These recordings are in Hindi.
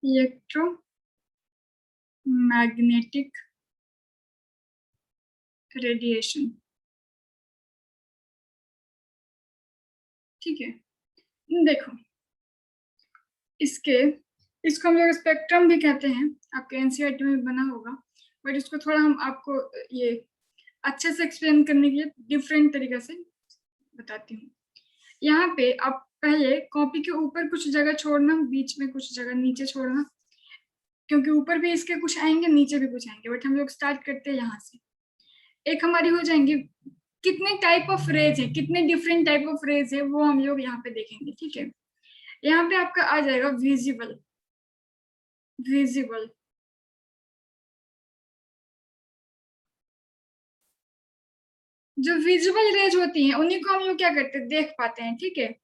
Electromagnetic radiation. ठीक है, देखो इसको हम लोग स्पेक्ट्रम भी कहते हैं, आपके एनसीईआरटी में बना होगा, बट इसको थोड़ा हम आपको ये अच्छे से एक्सप्लेन करने के लिए डिफरेंट तरीके से बताती हूँ। यहाँ पे आप पहले कॉपी के ऊपर कुछ जगह छोड़ना, बीच में कुछ जगह नीचे छोड़ना, क्योंकि ऊपर भी इसके कुछ आएंगे, नीचे भी कुछ आएंगे, बट हम लोग स्टार्ट करते हैं यहाँ से। एक हमारी हो जाएंगी, कितने टाइप ऑफ रेज है, कितने डिफरेंट टाइप ऑफ रेज है, वो हम लोग यहाँ पे देखेंगे। ठीक है, यहाँ पे आपका आ जाएगा विजिबल। जो विजिबल रेज होती हैं उन्हीं को हम लोग क्या करते हैं, देख पाते हैं। ठीक है,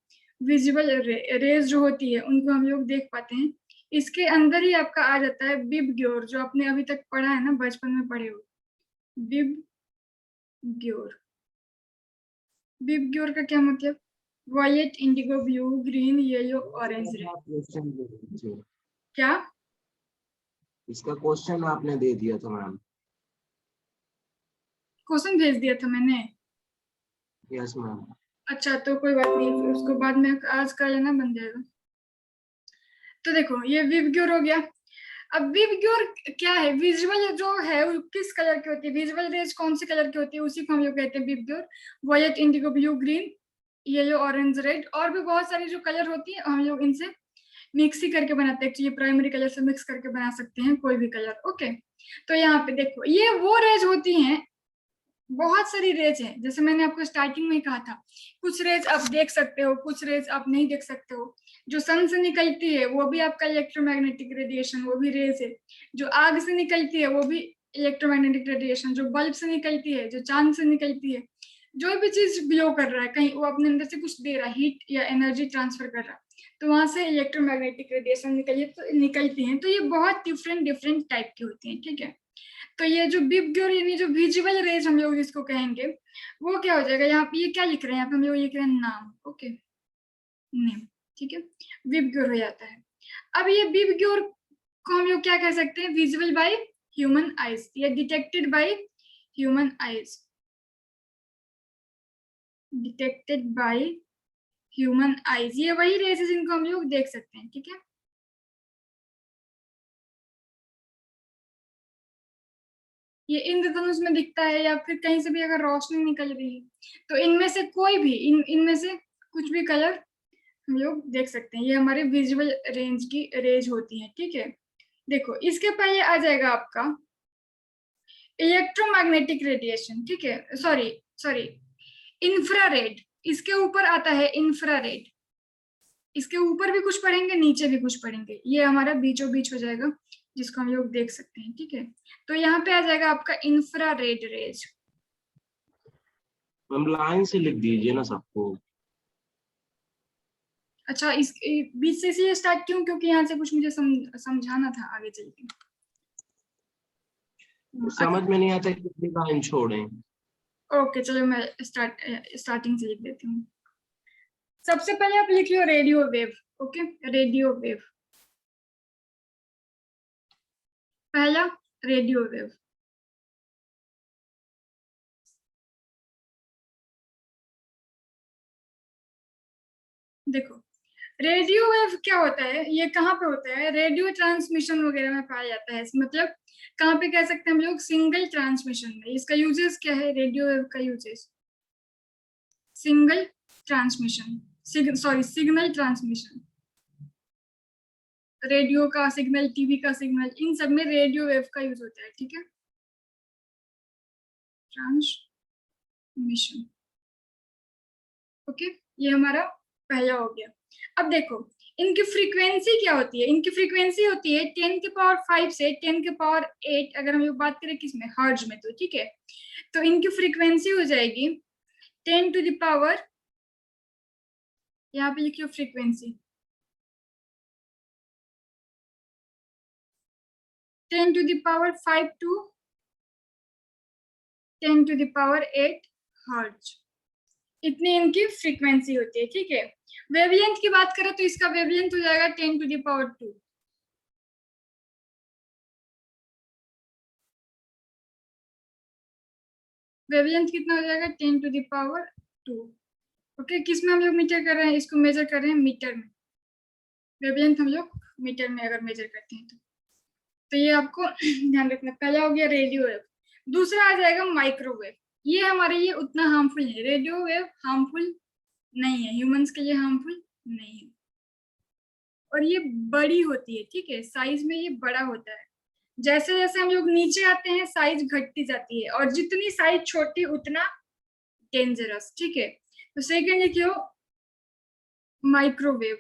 विजिबल रेज जो होती है उनको हम लोग देख पाते हैं। इसके अंदर ही आपका आ जाता है विबग्योर, जो आपने अभी तक पढ़ा है ना, बचपन में पढ़े हो, विबग्योर। विबग्योर का क्या मतलब, violet, indigo, blue, green, yellow, orange, red. क्या इसका क्वेश्चन आपने दे दिया था मैम। क्वेश्चन भेज दिया था मैंने? Yes ma'am. अच्छा, तो कोई बात नहीं, फिर उसको बाद में आज कर लेना, बन जाएगा। तो देखो ये विबग्योर हो गया। अब विबग्योर क्या है, विजुअल जो है वो किस कलर की होती है, विजुअल रेज कौन सी कलर की होती है, उसी को हम लोग कहते हैं VIBGYOR. Violet, indigo, blue, green, yellow, orange, red, और भी बहुत सारी जो कलर होती है हम लोग इनसे मिक्स ही करके बनाते हैं। ये प्राइमरी कलर से मिक्स करके बना सकते हैं कोई भी कलर। ओके, तो यहाँ पे देखो ये वो रेज होती हैं, बहुत सारी रेज है, जैसे मैंने आपको स्टार्टिंग में ही कहा था, कुछ रेज आप देख सकते हो, कुछ रेज आप नहीं देख सकते हो। जो सन से निकलती है वो भी आपका इलेक्ट्रोमैग्नेटिक रेडिएशन, वो भी रेज है। जो आग से निकलती है वो भी इलेक्ट्रोमैग्नेटिक रेडिएशन। जो बल्ब से निकलती है, जो चांद से निकलती है, जो भी चीज ग्लो कर रहा है, कहीं वो अपने अंदर से कुछ दे रहा है, हीट या एनर्जी ट्रांसफर कर रहा है, तो वहां से इलेक्ट्रोमैग्नेटिक रेडिएशन निकलती है। तो ये बहुत डिफरेंट डिफरेंट टाइप की होती है। ठीक है, तो ये जो विबग्योर यानी जो विजुअल रेज हम लोग इसको कहेंगे, वो क्या हो जाएगा, यहाँ पे ये क्या लिख रहे हैं, यहाँ पे हम लोग लिख रहे हैं नाम। Okay, name. ठीक है, विबग्योर हो जाता है। अब ये विबग्योर को हम लोग क्या कह सकते हैं, विजिबल बाय ह्यूमन आईज या detected by human eyes, detected by human eyes. ये वही रेज है जिनको हम लोग देख सकते हैं। ठीक है, ये इंद्रधनुष में दिखता है, या फिर कहीं से भी अगर रोशनी निकल रही है, तो इनमें से कोई भी इनमें से कुछ भी कलर हम लोग देख सकते हैं। ये हमारे विजुअल रेंज की रेज होती है। ठीक है, देखो इसके पहले आ जाएगा आपका इलेक्ट्रोमैग्नेटिक रेडिएशन। ठीक है, सॉरी सॉरी, इंफ्रारेड। इसके ऊपर आता है इंफ्रारेड। इसके ऊपर भी कुछ पढ़ेंगे, नीचे भी कुछ पढ़ेंगे, ये हमारा बीचों बीच हो जाएगा, जिसको हम लोग देख सकते हैं। ठीक है, तो यहाँ पे आ जाएगा आपका इंफ्रारेड रेज। मैम लाइन से लिख दीजिए ना सबको। अच्छा, इस बीच से इसलिए स्टार्ट क्यों, क्योंकि यहाँ से कुछ मुझे समझाना था आगे चल के। समझ में नहीं आता कितनी लाइन छोड़े। ओके चलो, मैं स्टार्टिंग से लिख देती हूँ। सबसे पहले आप लिख लो radio wave. Okay, radio wave, पहला रेडियो वेव। देखो रेडियो वेव क्या होता है, ये कहाँ पे होता है, रेडियो ट्रांसमिशन वगैरह में पाया जाता है। मतलब कहाँ पे कह सकते हैं हम लोग, सिंगल ट्रांसमिशन में। इसका यूजेस क्या है, रेडियो वेव का uses single transmission, sorry signal transmission, radio का सिग्नल, टीवी का सिग्नल, इन सब में रेडियो वेव का यूज होता है। ठीक है, ट्रांसमिशन। ओके, ये हमारा पहला हो गया। अब देखो इनकी फ्रीक्वेंसी क्या होती है, इनकी फ्रीक्वेंसी होती है 10⁵ से 10⁸ अगर हम लोग बात करें किसमें, हर्ट्ज में, तो ठीक है, तो इनकी फ्रीक्वेंसी हो जाएगी 10⁻, यहाँ पे लिखियो फ्रीक्वेंसी 10⁵ टू 10⁸ हर्ट्ज, इतनी इनकी फ्रीक्वेंसी होती है। ठीक है, वेवलेंथ की बात करें तो इसका वेवलेंथ हो जाएगा 10⁻²। वेवलेंथ कितना हो जाएगा 10⁻²। ओके, किस में हम लोग मीटर कर रहे हैं, इसको मेजर कर रहे हैं मीटर में। वेवलेंथ हम लोग मीटर में अगर मेजर करते हैं तो ये आपको ध्यान रखना। पहला हो गया रेडियो वेव, दूसरा आ जाएगा माइक्रोवेव। ये हमारे लिए उतना हार्मफुल है, रेडियो वेव हार्मफुल नहीं है, ह्यूमंस के लिए हार्मफुल नहीं है, और ये बड़ी होती है, ठीक है, साइज में ये बड़ा होता है। जैसे जैसे हम लोग नीचे आते हैं साइज घटती जाती है, और जितनी साइज छोटी उतना डेंजरस, ठीक है। तो सेकंड लिखियो माइक्रोवेव।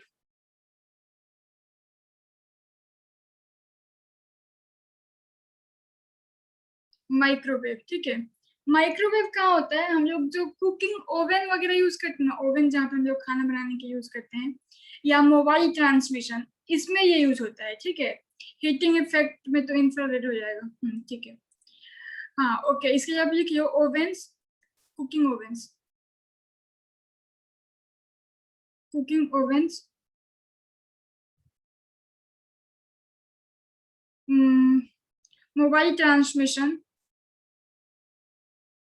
माइक्रोवेव, ठीक है। माइक्रोवेव कहाँ होता है, हम लोग जो कुकिंग ओवन वगैरह यूज करते हैं ना, ओवन जहाँ पे हम लोग खाना बनाने के यूज करते हैं, या मोबाइल ट्रांसमिशन, इसमें ये यूज होता है, ठीक है। हीटिंग इफेक्ट में तो इंफ्रारेड हो जाएगा, ठीक है। हाँ ओके, इसके लिए आप लिखियो Owens, cooking Owens, cooking Owens, mobile transmission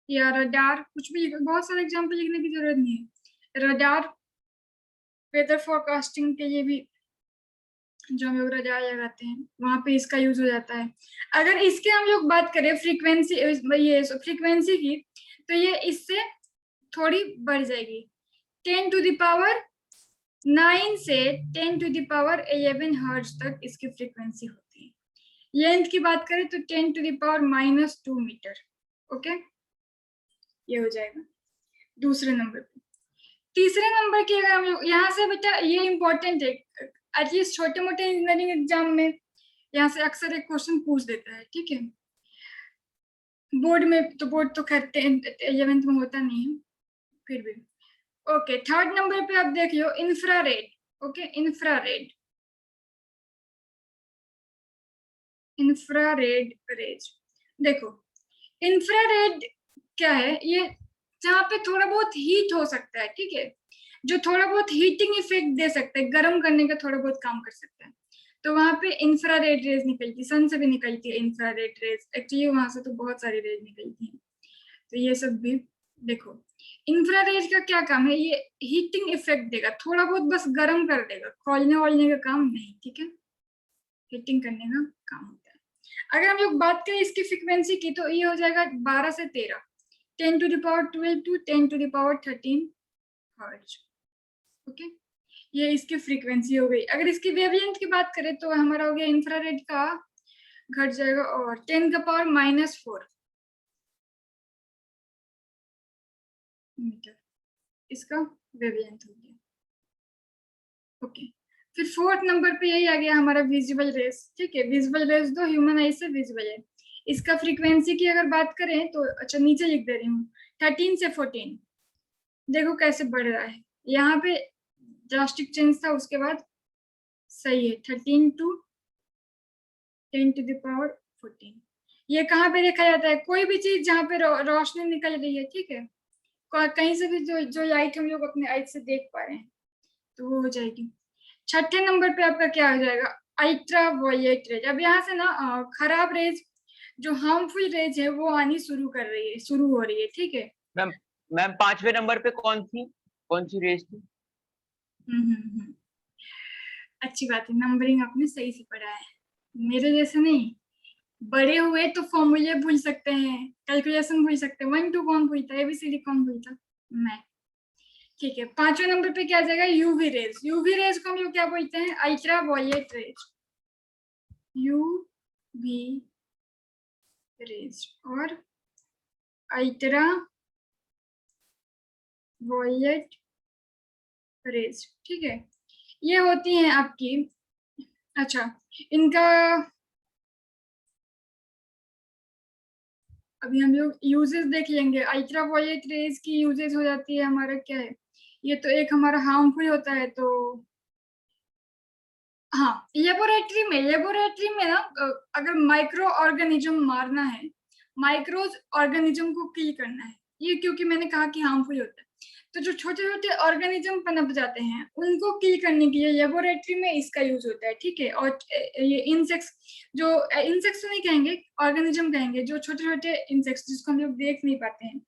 या रडार, कुछ भी, बहुत सारे एग्जांपल लिखने की जरूरत नहीं है। रडार, वेदर फोरकास्टिंग के लिए भी जो हम लोग रडार लगाते हैं वहां पे इसका यूज हो जाता है। अगर इसके हम लोग बात करें फ्रीक्वेंसी, ये फ्रीक्वेंसी की, तो ये इससे थोड़ी बढ़ जाएगी, 10⁻9 से 10⁻11 हर्ट्ज तक इसकी फ्रीक्वेंसी होती है। लेंथ की बात करें तो 10⁻−2 मीटर। ओके, ये हो जाएगा दूसरे नंबर पे। तीसरे नंबर की अगर हम लोग यहाँ से, बेटा ये इंपॉर्टेंट है, एटलीस्ट छोटे मोटे इंजीनियरिंग एग्जाम में यहाँ से अक्सर एक क्वेश्चन पूछ देता है, ठीक है। बोर्ड में तो, बोर्ड तो खैर 11th में होता नहीं है, फिर भी ओके। थर्ड नंबर पे आप देख लो infrared. Okay, infrared, infrared rays. देखो इंफ्रारेड क्या है, ये जहाँ पे थोड़ा बहुत हीट हो सकता है, ठीक है, जो थोड़ा बहुत हीटिंग इफेक्ट दे सकता है, गर्म करने का थोड़ा बहुत काम कर सकता है, तो वहां पे इंफ्रारेड रेज निकलती, सन से भी निकलती है इंफ्रारेड रेज, एक्चुअली वहां से तो बहुत सारी रेज निकलती है। तो ये सब भी देखो, इंफ्रारेड का क्या काम है, ये हीटिंग इफेक्ट देगा, थोड़ा बहुत बस गर्म कर देगा, खोलने वोलने का काम नहीं, ठीक है, हीटिंग करने का काम होता है। अगर हम लोग बात करें इसकी फ्रीक्वेंसी की, तो ये हो जाएगा 12 से 13, 10⁻12 टू 10⁻13 हर्ट्ज। ओके, ये इसकी फ्रीक्वेंसी हो गई। अगर इसकी वेवलेंथ की बात करें तो हमारा हो गया इंफ्रारेड का, घट जाएगा और 10⁻⁻4 मीटर, इसका वेवलेंथ हो गया। ओके, फिर फोर्थ नंबर पे यही आ गया हमारा विजिबल रेस, ठीक है। विजिबल रेस दो ह्यूमन आई से विजिबल है। इसका फ्रीक्वेंसी की अगर बात करें तो, अच्छा नीचे लिख दे रही हूँ, 13 से 14। देखो कैसे बढ़ रहा है, यहाँ पे ड्रास्टिक चेंज था, उसके बाद सही है, 13 टू 10⁻14। ये कहाँ पे देखा जाता है, कोई भी चीज जहाँ पे रोशनी निकल रही है, ठीक है, कहीं से भी जो लाइट हम लोग अपने आई से देख पा रहे हैं, तो वो हो जाएगी। छठे नंबर पे आपका क्या हो जाएगा, अल्ट्रा वायलेट रेज। अब यहाँ से ना खराब रेज, जो हार्मफुल रेज है वो आनी शुरू हो रही है, ठीक है। मैम, मैम 5वें नंबर पे कौन सी रेस थी? हम्म। अच्छी बात है, नंबरिंग आपने सही से पढ़ा है, मेरे जैसे नहीं। बड़े हुए तो फॉर्मूले भूल सकते हैं, कैलकुलेशन भूल सकते हैं, 1 2 कौन भूलता है, एबीसीडी कौन भूलता, मैं, ठीक है। 5वें नंबर पे क्या आ जाएगा, यूवी रेज। यूवी रेज को हम लोग क्या बोलते हैं, ultra violet rays, UV rays और अल्ट्रा वायलेट रेज, ठीक है। ये होती हैं आपकी, अच्छा इनका अभी हम लोग यूजेस देख लेंगे। अल्ट्रा वायलेट रेज की यूजेस हो जाती है हमारा क्या है, ये तो एक हमारा हार्मफुल होता है, तो हाँ, लेबोरेटरी में ना अगर माइक्रो ऑर्गेनिज्म मारना है, माइक्रो ऑर्गेनिज्म को किल करना है, ये क्योंकि मैंने कहा कि हार्मफुल होता है, तो जो छोटे छोटे ऑर्गेनिज्म पनप जाते हैं उनको किल करने के लिए लेबोरेटरी में इसका यूज होता है, ठीक है। और ये इंसेक्ट्स, तो नहीं कहेंगे, ऑर्गेनिज्म कहेंगे, जो छोटे छोटे इंसेक्ट्स जिसको हम लोग देख नहीं पाते हैं,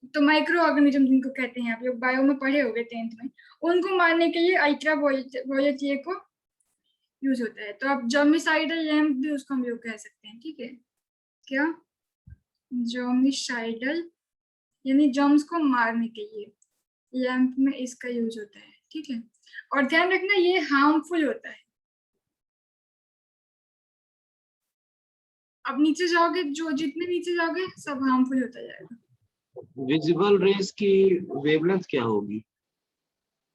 तो माइक्रो ऑर्गेनिज्म जिनको कहते हैं, आप लोग बायो में पढ़े होंगे 10th में, उनको मारने के लिए अल्ट्रा वायलेट ये को यूज होता है। तो अब जर्मिसाइडल लैंप भी उसको हम लोग कह सकते हैं, ठीक है। क्या? जर्मिसाइडल यानी जर्म्स को मारने के लिए लैंप में इसका यूज होता है, ठीक है। और ध्यान रखना ये हार्मफुल होता है। अब नीचे जाओगे, जो जितने नीचे जाओगे सब हार्मफुल होता जाएगा। विजिबल रेस की वेवलेंथ क्या होगी?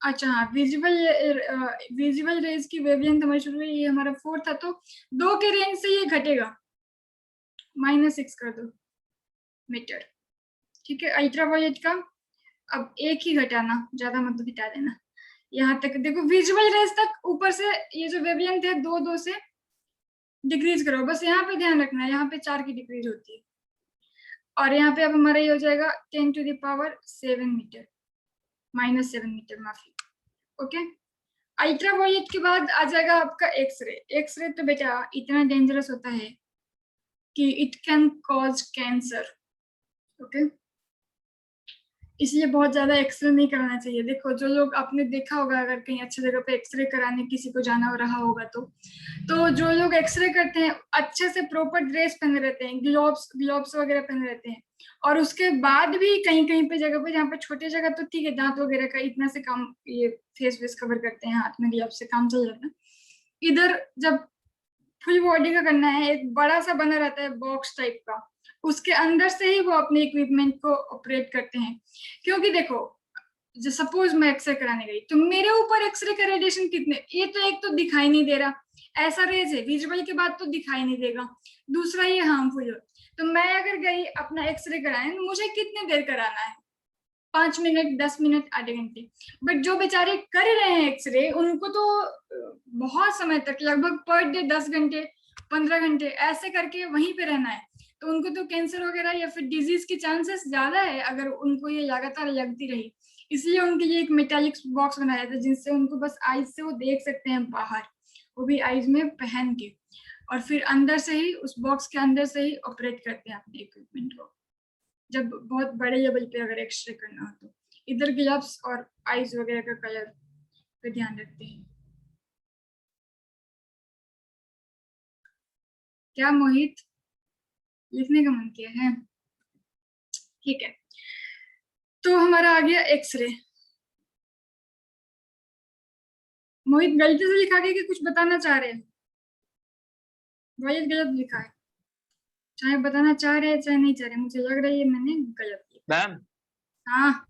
अच्छा हाँ, विजिबल रेज की वेवलेंथ हमारी शुरू हुई, ये हमारा 4 था, तो 2 के रेंज से ये घटेगा, -6 कर दो मीटर, ठीक है। अल्ट्रावायलेट का अब एक ही घटाना, ज्यादा मतलब घटा देना। यहाँ तक देखो, विजुअल रेज तक ऊपर से ये जो वेवलेंथ है 2 से डिक्रीज करो, बस यहाँ पे ध्यान रखना है, यहाँ पे 4 की डिक्रीज होती है। और यहाँ पे अब हमारा ये हो जाएगा 10⁻7 मीटर, -7 मीटर, माफी, ओके। अल्ट्रावायलेट के बाद आ जाएगा आपका एक्सरे। एक्सरे तो बेटा इतना डेंजरस होता है कि it can cause cancer, okay. इसलिए बहुत ज्यादा एक्सरे नहीं कराना चाहिए। देखो, जो लोग आपने देखा होगा, अगर कहीं अच्छी जगह पे एक्सरे कराने किसी को जाना हो रहा होगा तो जो लोग एक्सरे करते हैं अच्छे से प्रॉपर ड्रेस पहने रहते हैं, ग्लोव्स वगैरह पहने रहते हैं। और उसके बाद भी कहीं कहीं पे जगह पे, जहाँ पे छोटी जगह तो ठीक है, दांत वगैरह का इतना से काम, ये फेस वेस कवर करते हैं, हाथ में ग्लव्स से काम चल जाता है। इधर जब फुल बॉडी का करना है, एक बड़ा सा बना रहता है बॉक्स टाइप का, उसके अंदर से ही वो अपने इक्विपमेंट को ऑपरेट करते हैं। क्योंकि देखो, जो सपोज मैं एक्सरे कराने गई तो मेरे ऊपर एक्सरे का रेडिएशन कितने, ये तो एक तो दिखाई नहीं दे रहा, ऐसा रेज है विजिबल के बाद तो दिखाई नहीं देगा, दूसरा ये हार्मफुल है। तो मैं अगर गई अपना एक्सरे कराने, मुझे कितने देर कराना है, 5 मिनट, 10 मिनट, आधे घंटे। बट जो बेचारे कर रहे हैं एक्सरे, उनको तो बहुत समय तक, लगभग पर डे 10 घंटे, 15 घंटे ऐसे करके वहीं पे रहना है। तो उनको तो कैंसर वगैरह या फिर डिजीज की चांसेस ज्यादा है अगर उनको ये लगातार लगती रही। इसलिए उनके लिए एक मेटालिक बॉक्स बनाया था, जिनसे उनको बस आईज से वो देख सकते हैं बाहर, वो भी आईज में पहन के, और फिर अंदर से ही, उस बॉक्स के अंदर से ही ऑपरेट करते हैं अपने इक्विपमेंट को, जब बहुत बड़े लेवल पे अगर एक्सरे करना हो तो। इधर ग्लव्स और आईज वगैरह का कलर पे ध्यान रखते हैं। क्या मोहित, लिखने का मन किया है? ठीक है, तो हमारा आ गया एक्सरे। मोहित गलती से लिखा गया कि कुछ बताना चाह रहे हैं? मोहित गलत लिखा है, चाहे बताना चाह रहे हैं चाहे नहीं चाह रहे, मुझे लग रहा है मैंने गलत लिखा। मैम, हाँ,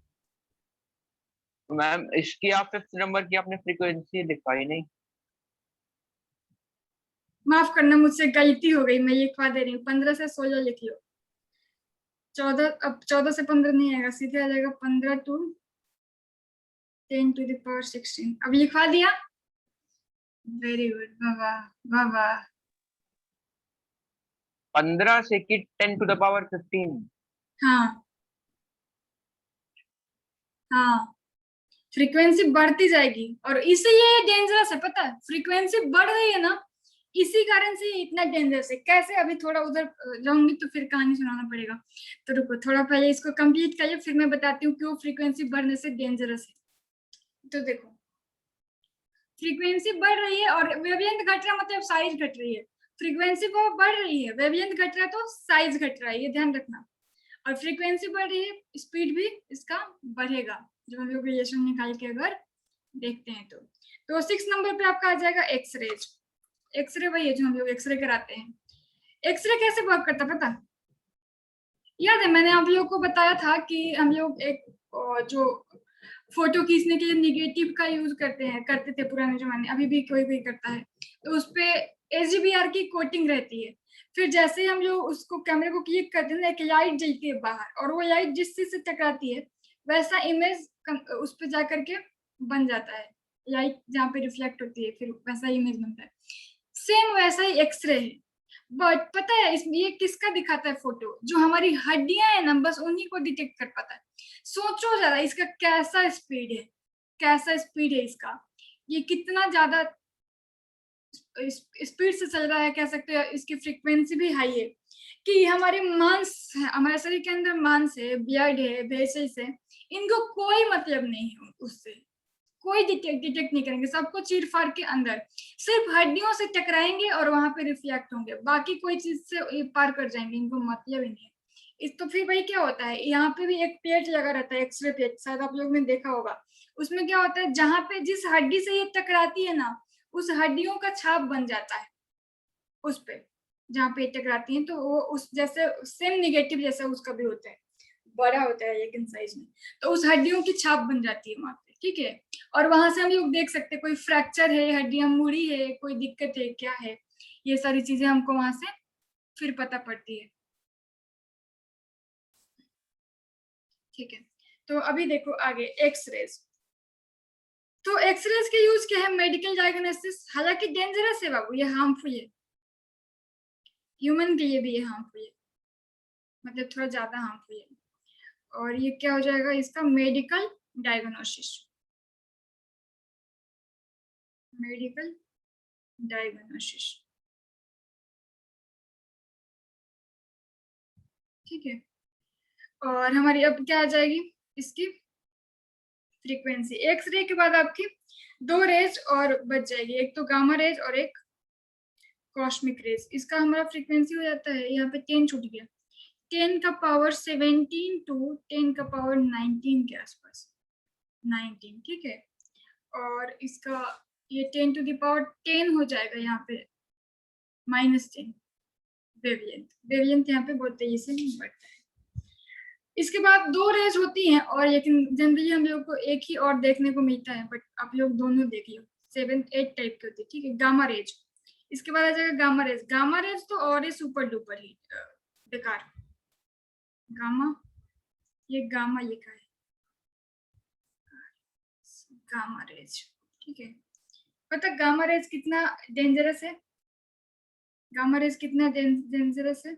मैम इसकी आप 5th नंबर की आपने फ्रीक्वेंसी लिखवाई नहीं। माफ करना, मुझसे गलती हो गई, मैं लिखवा दे रही हूँ। 15 से 16 लिख लो। 14, अब 14 से 15 नहीं आएगा, सीधे आ जाएगा 15 to 10⁻16। अब लिखवा दिया, वेरी गुड, वाह वाह वाह। 15 से कि 10⁻15? हाँ हाँ, फ्रीक्वेंसी बढ़ती जाएगी, और इसीलिए ये डेंजरस है, पता है? फ्रीक्वेंसी बढ़ रही है ना, इसी कारण से ये इतना डेंजरस है। कैसे? अभी थोड़ा उधर जाऊंगी तो फिर कहानी सुनाना पड़ेगा, तो रुको थोड़ा पहले इसको कंप्लीट करिए, फिर मैं बताती हूँ क्यों फ्रीक्वेंसी बढ़ने से डेंजरस है। तो देखो, फ्रीक्वेंसी बढ़ रही है और वेवलेंथ घट रहा, मतलब साइज घट रही है। फ्रीक्वेंसी वो बढ़ रही है, वेवलेंथ घट रहा है, तो साइज घट रहा है, ये ध्यान रखना। और फ्रीक्वेंसी बढ़ रही है, स्पीड भी इसका बढ़ेगा, जब हम लोग रिलेशन निकाल के अगर देखते हैं तो 6 नंबर पे आपका आ जाएगा एक्सरेज। एक्सरे वही है जो हम लोग एक्सरे कराते हैं। एक्सरे कैसे वर्क करता है पता? याद है मैंने आप लोगों को बताया था कि हम लोग एक जो फोटो खींचने के लिए निगेटिव का यूज करते थे पुराने जमाने, अभी भी कोई कोई करता है, तो उस पे HBr की कोटिंग रहती है। फिर जैसे ही हम लोग उसको कैमरे को क्लिक करते हैं ना, एक लाइट जलती है बाहर, और वो लाइट जिस चीज से टकराती है वैसा इमेज उस पे जा करके बन जाता है। लाइट जहाँ पे रिफ्लेक्ट होती है फिर वैसा इमेज बनता है। सेम वैसा ही एक्सरे है, बट पता है इसमें ये किसका दिखाता है फोटो? जो हमारी हड्डियां है ना, बस उन्हीं को डिटेक्ट कर पाता है। सोचो जरा इसका कैसा स्पीड है, कैसा स्पीड है इसका, ये कितना ज्यादा स्पीड से चल रहा है, कह सकते हैं इसकी फ्रीक्वेंसी भी हाई है, कि हमारे मांस है, हमारे शरीर के अंदर मांस है, ब्लड है, वेसल्स है, इनको कोई मतलब नहीं है उससे, कोई डिटेक्ट नहीं करेंगे, सबको चीर फाड़ के अंदर सिर्फ हड्डियों से टकराएंगे और वहां पे रिफ्लेक्ट होंगे, बाकी कोई चीज से ये पार कर जाएंगे, इनको मतलब ही नहीं है। इस तो फिर भाई क्या होता है, यहाँ पे भी एक प्लेट लगा रहता है, एक्सरे प्लेट, शायद आप लोग ने देखा होगा। उसमें क्या होता है, जहां पे जिस हड्डी से ये टकराती है ना, उस हड्डियों का छाप बन जाता है उस पे, जहाँ पे टकराती है, तो वो उस जैसे सेम निगेटिव जैसा उसका भी होता है, बड़ा होता है लेकिन साइज में, तो उस हड्डियों की छाप बन जाती है वहां पे, ठीक है। और वहां से हम लोग देख सकते हैं कोई फ्रैक्चर है, हड्डियां मुड़ी है, कोई दिक्कत है, क्या है, ये सारी चीजें हमको वहां से फिर पता पड़ती है, ठीक है। तो अभी देखो आगे एक्सरेज। तो एक्सरेज के यूज क्या है, मेडिकल डायग्नोसिस, हालांकि डेंजरस है बाबू, ये हार्मफुल है, ह्यूमन के लिए भी ये हार्मफुल है, मतलब थोड़ा ज्यादा हार्मफुल है। और ये क्या हो जाएगा इसका, मेडिकल डायग्नोसिस, मेडिकल डायग्नोसिस, ठीक है। और हमारी अब क्या आ जाएगी इसकी फ्रीक्वेंसी, एक्सरे के बाद आपकी दो रेज और बच जाएगी, एक तो गामा रेज और एक कॉस्मिक रेज। इसका हमारा फ्रीक्वेंसी हो जाता है, यहाँ पे 10 छूट गया, 10 का पावर 17 टू 10 का पावर 19 के आसपास, 19, ठीक है। और इसका ये 10 टू द पावर 10 हो जाएगा यहाँ पे -10 वेवलेंथ, वेवलेंथ यहाँ पे बहुत तेजी से बढ़ता है। इसके बाद दो रेज होती हैं, और लेकिन जनरली हम लोग को एक ही और देखने को मिलता है, बट आप लोग दोनों देख लो, 7 8 टाइप की होती है, ठीक है। गामा रेज, इसके बाद आ जाएगा गामा रेज, गामा रेज तो और ही सुपर डुपर ही बेकार, गामा, ये गामा ये का है, गामा रेज, ठीक है। पता गामा रेज कितना डेंजरस है, गामा रेज कितना डेंजरस है,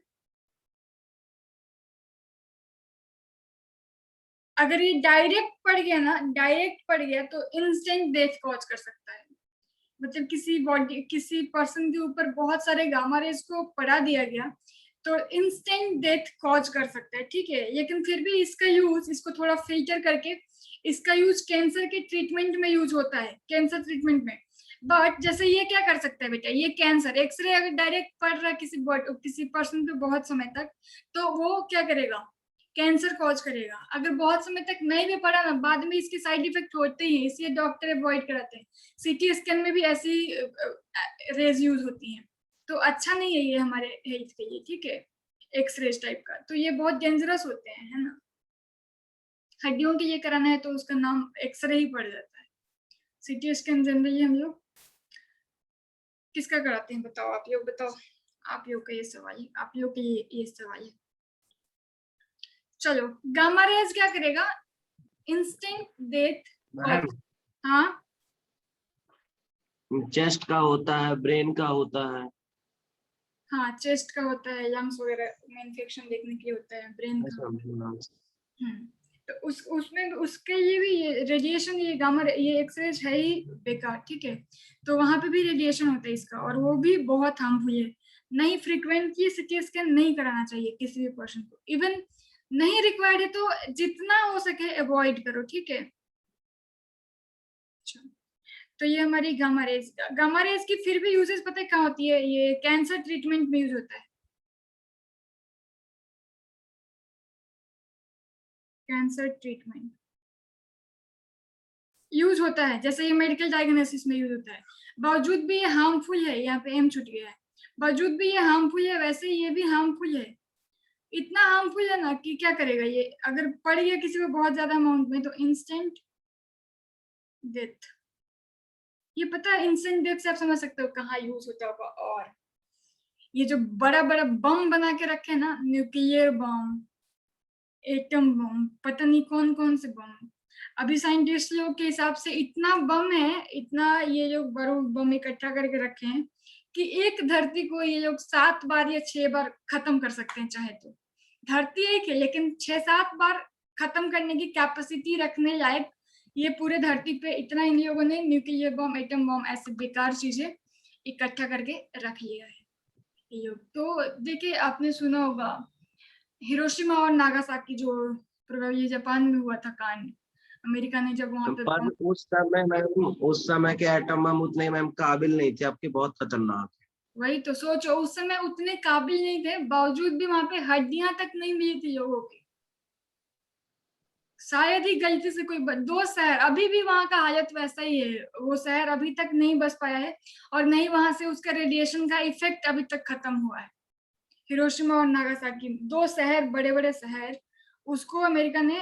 अगर ये डायरेक्ट पड़ गया ना, डायरेक्ट पड़ गया तो इंस्टेंट डेथ कॉज कर सकता है, मतलब किसी बॉडी, किसी पर्सन के ऊपर बहुत सारे गामा रेज को पड़ा दिया गया तो इंस्टेंट डेथ कॉज कर सकता है, ठीक है। लेकिन फिर भी इसका यूज, इसको थोड़ा फिल्टर करके, इसका यूज कैंसर के ट्रीटमेंट में यूज होता है, कैंसर ट्रीटमेंट में। बट जैसे ये क्या कर सकता है बेटा, ये कैंसर एक्सरे अगर डायरेक्ट पड़ रहा है किसी पर्सन पे बहुत समय तक, तो वो क्या करेगा, कैंसर कॉज करेगा। अगर बहुत समय तक नहीं भी पड़ा ना, बाद में इसके साइड इफेक्ट होते ही हैं, इसलिए डॉक्टर अवॉइड कराते हैं। सीटी स्कैन में भी ऐसी रेज यूज होती हैं, तो अच्छा नहीं है ये हमारे हेल्थ के लिए, ठीक है। एक्सरेज टाइप का, तो ये बहुत डेंजरस होते हैं, है ना। हड्डियों के लिए कराना है तो उसका नाम एक्सरे ही पड़ जाता है। सीटी स्कैन जनरली हम लोग किसका कराते हैं बताओ, आप लोग बताओ, आप लोग का ये सवाल है, आप लोग के ये सवाल है। चलो, गामा रेज क्या करेगा, इंस्टेंट डेथ। हाँ, चेस्ट का होता है, ब्रेन का होता है, हाँ चेस्ट का होता है, लंग्स वगैरह में इन्फेक्शन देखने के लिए होता है, ब्रेन का। तो उसमें उसके लिए भी ये रेडिएशन, ये गामा, ये एक्सरेज है ही बेकार, ठीक है। तो वहां पे भी रेडिएशन होता है इसका, और वो भी बहुत हार्मफुल है। नहीं, फ्रीक्वेंटली सीटी स्कैन नहीं कराना चाहिए किसी भी पर्सन को, इवन नहीं रिक्वायर्ड है तो जितना हो सके अवॉइड करो, ठीक है। तो ये हमारी गामा रेज, गामा रेज की फिर भी यूजेस पता है कहाँ होती है, ये कैंसर ट्रीटमेंट में यूज होता है, कैंसर ट्रीटमेंट यूज होता है, जैसे ये मेडिकल डायग्नोसिस में यूज होता है। बावजूद भी ये हार्मफुल है, यहाँ पे एम छूट गया है, बावजूद भी ये हार्मफुल है, वैसे ये भी हार्मफुल है, इतना हार्मफुल है ना कि क्या करेगा ये, अगर पड़ गया किसी को बहुत ज्यादा अमाउंट में तो इंस्टेंट डेथ। ये पता है इंस्टेंट डेथ से आप समझ सकते हो कहाँ यूज होता होगा। और ये जो बड़ा बड़ा बम बना के रखे ना, न्यूक्लियर बम, एटम बम, पता नहीं कौन कौन से बम, अभी साइंटिस्ट लोग के हिसाब से इतना बम है, इतना ये लोग बारूद बम इकट्ठा करके रखे हैं कि एक धरती को ये लोग 7 बार या 6 बार खत्म कर सकते हैं चाहे तो। धरती एक है लेकिन 6-7 बार खत्म करने की कैपेसिटी रखने लायक ये पूरे धरती पे इतना इन लोगों ने न्यूक्लियर बम, एटम बम, ऐसे बेकार चीजें इकट्ठा करके रख लिया है ये योग। तो देखिए आपने सुना होगा हिरोशिमा और नागासाकी जो पूर्वी जापान में हुआ था कांड, अमेरिका ने जब वहां पे पर उस समय के एटम बम उतने मैम काबिल नहीं थे, आपके बहुत खतरनाक। वही तो सोचो, उस समय उतने काबिल नहीं थे, बावजूद भी वहां पे हड्डियां तक नहीं मिली थी लोगों की। शायद ही गलती से कोई दो शहर, अभी भी वहां का हालत वैसा ही है, वो शहर अभी तक नहीं बस पाया है और नहीं वहां से उसका रेडिएशन का इफेक्ट अभी तक खत्म हुआ है। हिरोशिमा और नागासाकी, दो शहर, बड़े बड़े शहर, उसको अमेरिका ने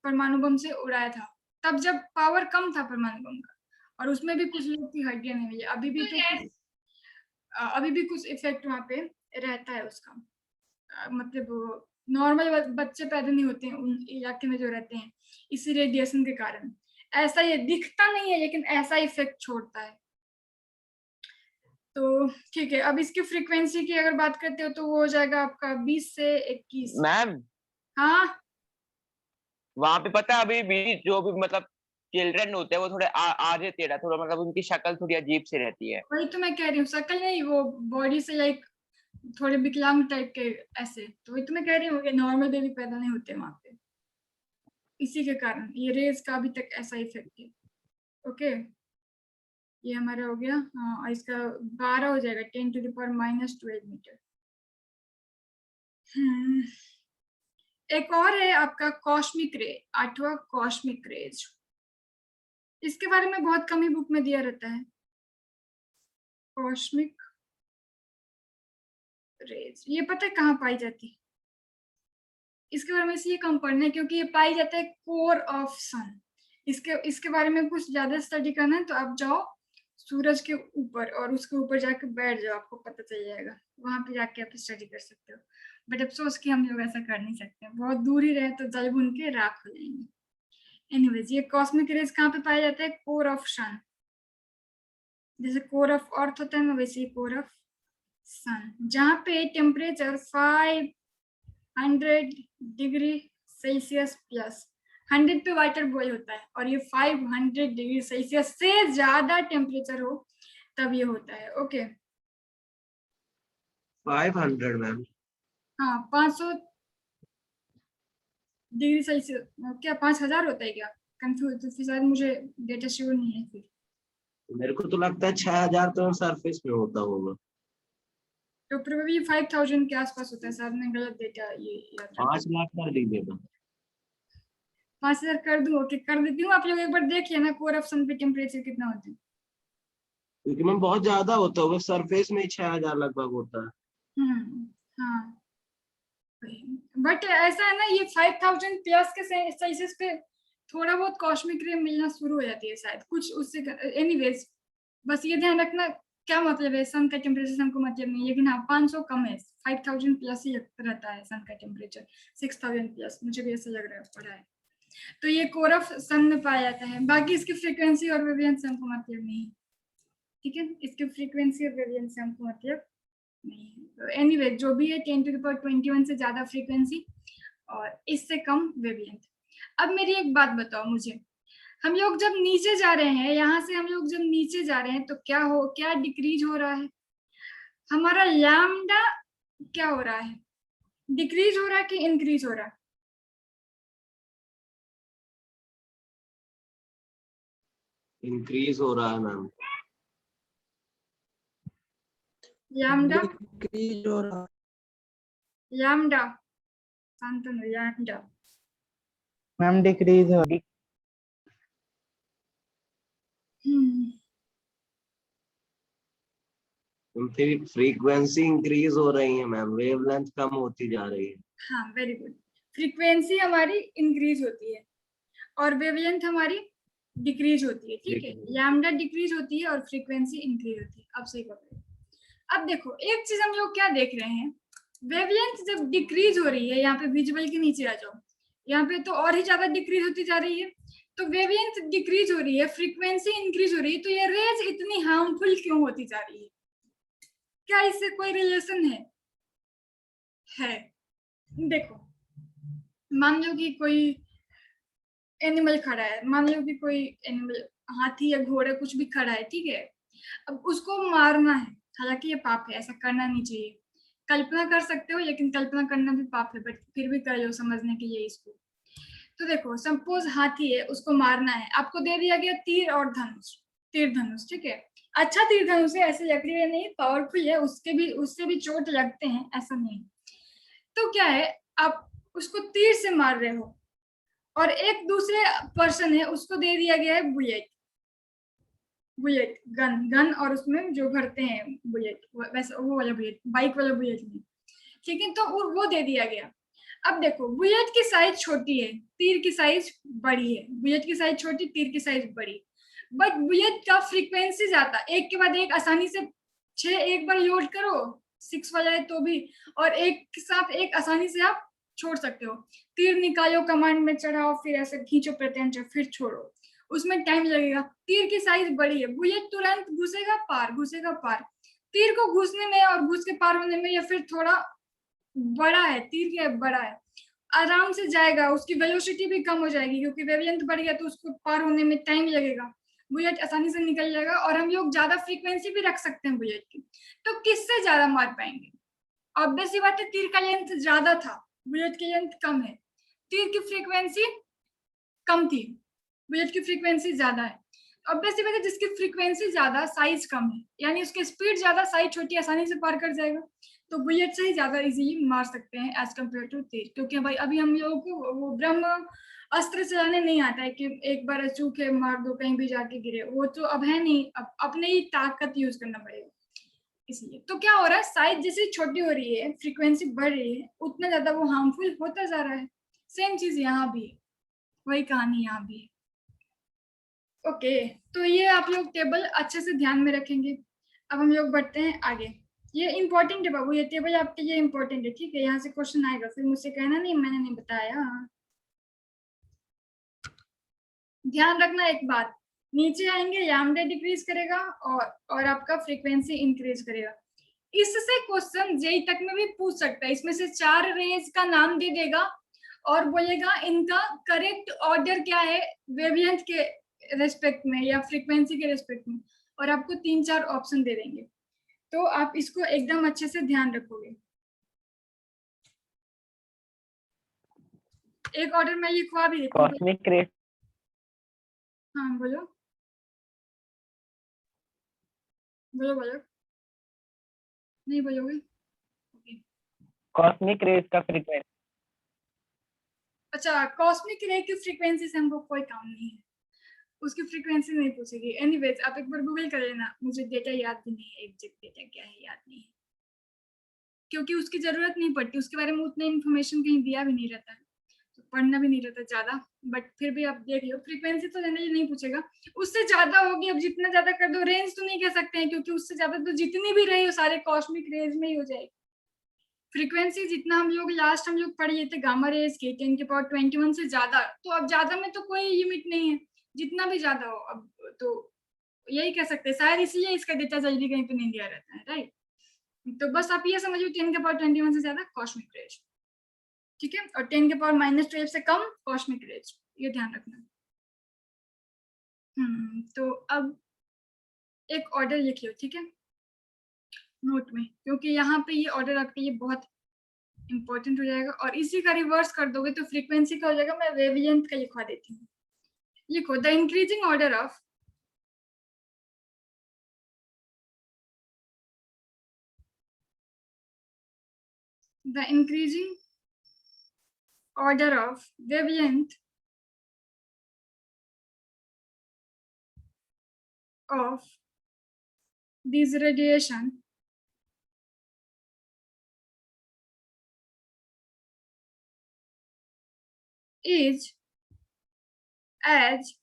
परमाणु बम से उड़ाया था, तब जब पावर कम था परमाणु बम का, और उसमें भी कुछ लोग की हड्डियां नहीं मिली। अभी भी तो अभी भी कुछ इफेक्ट वहां पे रहता है उसका। मतलब नॉर्मल बच्चे पैदा नहीं होते हैं उन इलाके में जो रहते हैं इसी रेडिएशन के कारण। ऐसा ये दिखता नहीं है लेकिन ऐसा इफेक्ट छोड़ता है। तो ठीक है, अब इसकी फ्रीक्वेंसी की अगर बात करते हो तो वो हो जाएगा आपका 20 से 21। मैम हाँ वहां पे पता है अभी भी जो भी मतलब चिल्ड्रन होते हैं वो थोड़े आधे टेढ़ा, थोड़ा मतलब उनकी शक्ल थोड़ी अजीब सी रहती है। वही तो मैं कह रही हूँ, शक्ल नहीं, वो बॉडी से लाइक थोड़े विकलांग टाइप के ऐसे। तो वही तो मैं कह रही हूँ कि नॉर्मल बेबी पैदा नहीं होते वहां पे, इसी के कारण ये रेज का अभी तक ऐसा इफेक्ट है। ओके, ये हमारा हो गया। हाँ, और इसका 12 हो जाएगा, 10⁻⁻12 मीटर। एक और है आपका कॉस्मिक रे, 8वां कॉस्मिक रेज। इसके बारे में बहुत कम ही बुक में दिया रहता है। कॉस्मिक रेज, ये पता है कहाँ पाई जाती है? इसके बारे में इसलिए कम पढ़ना है क्योंकि ये पाई जाता है कोर ऑफ सन। इसके बारे में कुछ ज्यादा स्टडी करना है तो आप जाओ सूरज के ऊपर और उसके ऊपर जाके बैठ जाओ, आपको पता चल जाएगा, वहां पे जाके आप स्टडी कर सकते हो। बट अफसोस कि हम लोग ऐसा कर नहीं सकते, बहुत दूर ही रहे तो जल भुन के राख हो जाएंगे। एनीवेज, ये कॉस्मिक रेज कहाँ पे पाया जाता है? कोर ऑफ सन। जैसे कोर ऑफ अर्थ होता है ना, वैसे ही कोर ऑफ सन, जहाँ पे टेम्परेचर 500 डिग्री सेल्सियस प्लस, 100 पे वाटर बॉयल होता है और ये 500 डिग्री सेल्सियस से ज्यादा टेम्परेचर हो तब ये होता है। Okay 500 ma'am. हाँ, 500 डिग्री सेल्सियस, क्या 5000 होता है क्या? कंफ्यूज, तो फिर शायद मुझे डेटा श्योर नहीं है फिर। मेरे को तो लगता है 6000 तो सरफेस में होता होगा। तो प्रोबेबली 5000 के आसपास होता है, शायद मैं गलत डेटा ये याद रखा। 5 लाख कर दीजिएगा। 5000 कर दूं? ओके कर देती हूँ। आप लोग एक बार देखिए ना कोर ऑफ सन पे टेम्परेचर कितना होता है। क्योंकि मैम बहुत ज्यादा होता होगा, सरफेस में ही 6000 लगभग होता है। हाँ, बट ऐसा है ना, ये 5000 प्लस के सेल्सियस पे थोड़ा बहुत कॉस्मिक रे मिलना शुरू हो जाती है शायद कुछ उससे। एनीवेज, बस ये ध्यान रखना क्या मतलब है, सन का टेम्परेचर सन को मतलब नहीं, लेकिन हाँ 500 कम है, 5000 प्लस ही रहता है सन का टेम्परेचर, 6000 प्लस, मुझे भी ऐसा लग रहा है, पढ़ा है। तो ये कोर ऑफ सन में पाया जाता है, बाकी इसकी फ्रीक्वेंसी और वेवलेंथ हमको मतलब नहीं। ठीक है, इसकी फ्रीक्वेंसी और वेवलेंथ हमको मतलब नहीं। एनीवे जो भी है 10⁻21 से ज्यादा फ्रीक्वेंसी और इससे कम वेवलेंथ। अब मेरी एक बात बताओ मुझे, हम लोग जब नीचे जा रहे हैं, यहाँ से हम लोग जब नीचे जा रहे हैं तो क्या डिक्रीज हो रहा है? हमारा लैम्डा क्या हो रहा है? डिक्रीज हो रहा है कि इंक्रीज हो रहा है? इंक्रीज हो रहा है मैम। लैम्डा, डिक्रीज हो रहा lambda, Shantanu, lambda. Ma'am, decrease हो फ्रीक्वेंसी इंक्रीज हो रही है मैम, वेवलेंथ कम होती जा रही है। हाँ वेरी गुड, फ्रीक्वेंसी हमारी इंक्रीज होती है और वेवलेंथ हमारी डिक्रीज होती है। ठीक है, लैम्डा डिक्रीज होती है और फ्रीक्वेंसी इंक्रीज होती है। अब सही पकड़ो। अब देखो एक चीज हम लोग क्या देख रहे हैं, वेवलेंथ जब डिक्रीज हो रही है, यहाँ पे विजुअल के नीचे आ जाओ, यहाँ पे तो और ही ज्यादा डिक्रीज होती जा रही है। तो वेवलेंथ डिक्रीज हो रही है, फ्रीक्वेंसी इंक्रीज हो रही है, तो ये रेज इतनी हार्मफुल क्यों होती जा रही है? क्या इससे कोई रिलेशन है? देखो, मान लो कि कोई एनिमल खड़ा है, मान लो कि कोई एनिमल, हाथी या घोड़ा कुछ भी खड़ा है, ठीक है, अब उसको मारना है, हालांकि ये पाप है, ऐसा करना नहीं चाहिए। कल्पना कर सकते हो, लेकिन कल्पना करना भी पाप है, बट फिर भी कर लो समझने के लिए इसको। तो देखो, सपोज हाथी है, उसको मारना है, आपको दे दिया गया तीर और धनुष, तीर धनुष, ठीक है। अच्छा तीर धनुष है, ऐसे लकड़ी है नहीं, पावरफुल है, उससे भी चोट लगते हैं, ऐसा नहीं। तो क्या है, आप उसको तीर से मार रहे हो, और एक दूसरे पर्सन है, उसको दे दिया गया है बुलेट, बुलेट गन, और उसमें जो भरते हैं बुलेट, वैसे वो वाला बुलेट, बाइक वाला बुलेट नहीं, ठीक है। तो वो दे दिया गया। अब देखो, बुलेट की साइज छोटी है, तीर की साइज बड़ी है, बुलेट की साइज छोटी, तीर की साइज बड़ी, बट बुलेट का फ्रीक्वेंसी ज्यादा, एक के बाद एक आसानी से 6 एक बार लोड करो, 6 वाला है तो भी, और एक के साथ एक आसानी से आप छोड़ सकते हो। तीर निकालो, कमांड में चढ़ाओ, फिर ऐसे खींचो प्रत्यंचा, फिर छोड़ो, उसमें टाइम लगेगा। तीर की साइज बड़ी है, बुलेट तुरंत घुसेगा पार, घुसेगा पार। तीर को घुसने में और घुस के पार होने में, या फिर थोड़ा बड़ा है, तीर के बड़ा है, आराम से जाएगा, उसकी वेलोसिटी भी कम हो जाएगी, क्योंकि वेवलेंथ बढ़ गया तो उसको पार होने में टाइम लगेगा, बुलेट आसानी से निकल जाएगा। और हम लोग ज्यादा फ्रीक्वेंसी भी रख सकते हैं बुलेट की। तो किससे ज्यादा मार पाएंगे? ऑब्वियस सी बात है, तीर का लेंथ ज्यादा था, बुलेट की लेंथ कम है, तीर की फ्रीक्वेंसी कम थी, बुलेट की फ्रीक्वेंसी ज्यादा है। ऑब्वियस सी बात है, जिसकी फ्रीक्वेंसी ज्यादा, साइज कम है, यानी उसकी स्पीड ज्यादा, साइज छोटी, आसानी से पार कर जाएगा। तो बुलेट से ही ज्यादा इजीली मार सकते हैं एज कम्पेयर टू तीर, क्योंकि भाई अभी हम लोगों को वो ब्रह्म अस्त्र चलाने नहीं आता है कि एक बार अचूक है मार दो, कहीं भी जाके गिरे, वो तो अब है नहीं, अब अपने ही ताकत यूज करना पड़ेगा। इसलिए तो क्या हो रहा है, साइज जैसे छोटी हो रही है, फ्रीक्वेंसी बढ़ रही है, उतना ज्यादा वो हार्मफुल होता जा रहा है। सेम चीज यहाँ भी है, वही कहानी यहाँ भी है। ओके, तो ये आप लोग टेबल अच्छे से ध्यान में रखेंगे। अब हम लोग बढ़ते हैं आगे। ये इंपॉर्टेंट है बाबू, ये टेबल आपके लिए इंपॉर्टेंट है, ठीक है। यहाँ से क्वेश्चन आएगा, फिर मुझसे कहना नहीं मैंने नहीं बताया। ध्यान रखना एक बात, नीचे आएंगे लैम्डा डिक्रीज करेगा, और आपका फ्रीक्वेंसी इंक्रीज करेगा। इससे क्वेश्चन जेई तक में भी पूछ सकता है, इसमें से 4 रेज का नाम दे देगा और बोलेगा इनका करेक्ट ऑर्डर क्या है वेवलेंथ के रेस्पेक्ट में या फ्रीक्वेंसी के रेस्पेक्ट में, और आपको 3-4 ऑप्शन दे देंगे। तो आप इसको एकदम अच्छे से ध्यान रखोगे। एक ऑर्डर में लिखवा भी देती हूँ। कॉस्मिक रेस हाँ बोलो बोलो बोलो, नहीं बोलोगे? ओके। कॉस्मिक रेस का फ्रीक्वेंसी अच्छा, कॉस्मिक रे की फ्रीक्वेंसी से हमको कोई काम नहीं है, उसकी फ्रीक्वेंसी नहीं पूछेगी। एनीवेज आप एक बार गूगल कर लेना, मुझे डेटा याद भी नहीं है, एग्जैक्ट डेटा क्या है याद नहीं है, क्योंकि उसकी जरूरत नहीं पड़ती, उसके बारे में उतना इन्फॉर्मेशन कहीं दिया भी नहीं रहता है, तो पढ़ना भी नहीं रहता ज्यादा। बट फिर भी आप देख लो, फ्रीक्वेंसी तो जनरली नहीं पूछेगा, उससे ज्यादा होगी। अब जितना ज्यादा कर दो, रेंज तो नहीं कह सकते हैं, क्योंकि उससे ज्यादा तो जितनी भी रही हो सारे कॉस्मिक रेंज में ही हो जाएगी। फ्रीक्वेंसी जितना हम लोग लास्ट हम लोग पढ़ लिए थे गामा रेज के 10⁻21 से ज्यादा, तो अब ज्यादा में तो कोई लिमिट नहीं है, जितना भी ज्यादा हो। अब तो यही कह सकते हैं, शायद इसलिए इसका डेटा जल्दी कहीं पे नहीं दिया रहता है, राइट। तो बस आप ये समझो 10⁻21 से ज्यादा कॉस्मिक रेज, ठीक है, और 10⁻−12 से कम कॉस्मिक रेज, ये ध्यान रखना। तो अब एक ऑर्डर लिख लो, ठीक है, नोट में, क्योंकि यहाँ पे ये ऑर्डर आपके लिए बहुत इंपॉर्टेंट हो जाएगा। और इसी का रिवर्स कर दोगे तो फ्रीक्वेंसी का हो जाएगा। मैं वेवलेंथ का लिखवा देती हूँ, लिखो the increasing order of wavelength of this radiation is as,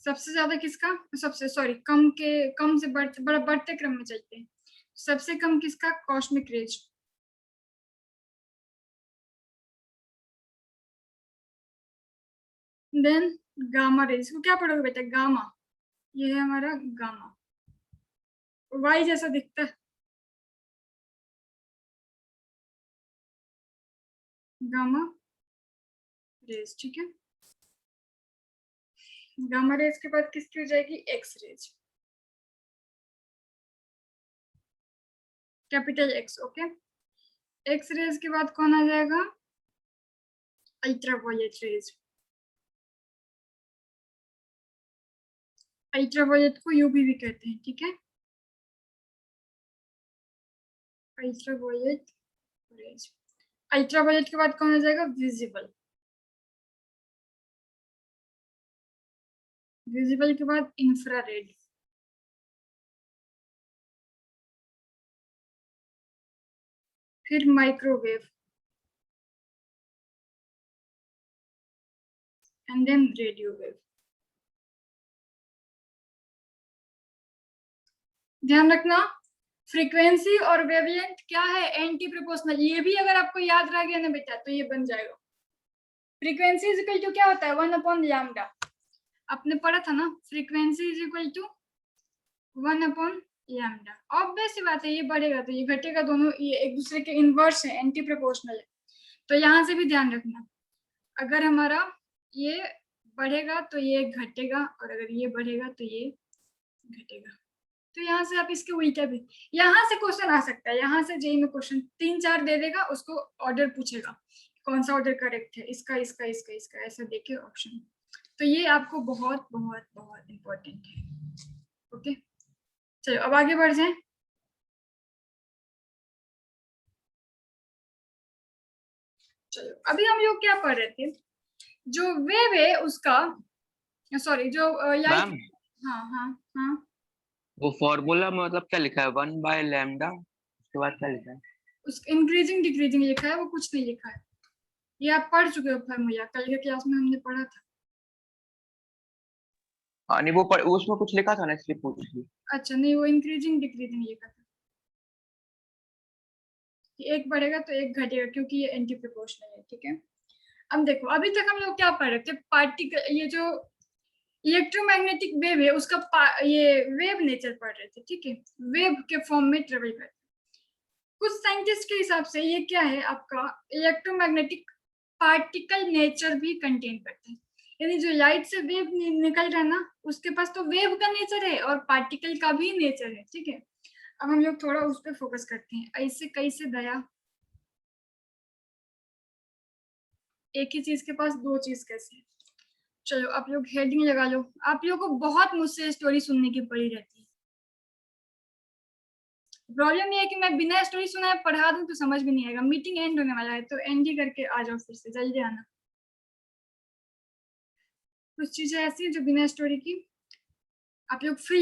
सबसे ज्यादा किसका, सबसे सॉरी कम के, कम से बढ़ते क्रम में चलते हैं, सबसे कम किसका, cosmic rays. Then gamma rays को क्या पढ़ोगे बेटा, गामा, ये है हमारा गामा, वाई जैसा दिखता है, गामा रेज, ठीक है। गामा रेज के बाद किसकी हो जाएगी, X rays. Capital X, okay. X rays के बाद कौन आ जाएगा? Ultraviolet rays. अल्ट्रावायलेट को यूवी भी कहते हैं, ठीक है। Ultraviolet rays. अल्ट्रावायलेट के बाद कौन आ जाएगा? विजिबल। विजिबल के बाद इंफ्रारेड। फिर microwave and then radio wave. ध्यान रखना, फ्रीक्वेंसी और वेवलेंथ क्या है? Anti proportional. ये भी अगर आपको याद रह गया ना बेटा तो ये बन जाएगा। फ्रीक्वेंसी इज इक्वल टू क्या होता है? 1/λ। आपने पढ़ा था ना, frequency is equal to 1/λ। Obvious सी बात है, ये बढ़ेगा तो ये घटेगा, दोनों ये एक दूसरे के इनवर्स है, एंटी प्रोपोर्शनल है। तो यहाँ से भी ध्यान रखना, अगर हमारा ये बढ़ेगा तो ये घटेगा, और अगर ये बढ़ेगा तो ये घटेगा। तो यहाँ से आप इसके उल्टा भी, यहाँ से क्वेश्चन आ सकता है, यहाँ से जेई में क्वेश्चन 3-4 दे देगा, उसको ऑर्डर पूछेगा कौन सा ऑर्डर करेक्ट है, इसका इसका इसका इसका, ऐसा देखे ऑप्शन। तो ये आपको बहुत बहुत बहुत इंपॉर्टेंट है, ओके। चलो अब आगे बढ़ जाएं। चलो अभी हम लोग क्या पढ़ रहे थे? जो वेव है उसका, सॉरी जो लाइट, मैम हाँ हाँ हाँ, वो फॉर्मूला में मतलब क्या लिखा है? 1/λ, उसके बाद क्या लिखा है? उस इंक्रीजिंग डिक्रीजिंग लिखा है, वो कुछ नहीं लिखा है। ये आप पढ़ चुके हो फॉर्मूला, कल के क्लास में हमने पढ़ा था। हाँ नहीं, उसमें कुछ लिखा था ना, इसलिए पूछ ली। अच्छा नहीं, वो इंक्रीजिंग डिक्रीजिंग लिखा था कि एक बढ़ेगा तो एक घटेगा, क्योंकि ये एंटी प्रोपोर्शनल है, ठीक है। अब देखो, अभी तक हम लोग क्या पढ़ रहे थे? पार्टिकल, ये जो इलेक्ट्रोमैग्नेटिक वेव है उसका ये वेव नेचर पढ़ रहे थे, ठीक है। वेव के फॉर्म में ट्रेवल करते, कुछ साइंटिस्ट के हिसाब से ये क्या है आपका, इलेक्ट्रोमैग्नेटिक पार्टिकल नेचर भी कंटेन करते हैं। यानी जो लाइट से वेव निकल रहा है ना, उसके पास तो वेव का नेचर है और पार्टिकल का भी नेचर है, ठीक है। अब हम लोग थोड़ा उस पर फोकस करते हैं। ऐसे कैसे दया, एक ही चीज के पास दो चीज कैसे? चलो आप लोग हेडिंग लगा लो। आप लोगों को बहुत मुझसे स्टोरी सुनने की पड़ी रहती है। प्रॉब्लम ये है कि मैं बिना स्टोरी सुनाए पढ़ा दूं तो समझ भी नहीं आएगा। मीटिंग एंड होने वाला है तो एंड ही करके आ जाओ, फिर से जल्दी आना। कुछ चीजें ऐसी हैं जो बिना स्टोरी की आप लोग फ्री